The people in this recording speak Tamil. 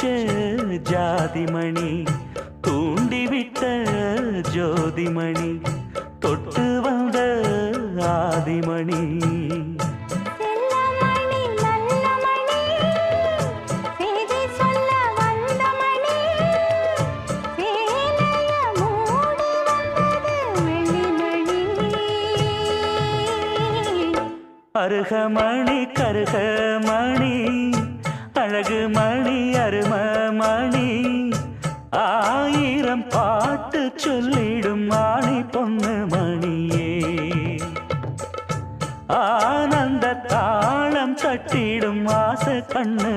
ஜாதிமணி தூண்டிவிட்ட ஜோதிமணி தொட்டு வந்த ஆதிமணி அருகமணி கருகமணி அழகு மணி அருமமணி ஆயிரம் பாட்டு சொல்லிடும் மாணி பொண்ணு மணியே ஆனந்த தாளம் தட்டிடும் ஆசை கண்ணு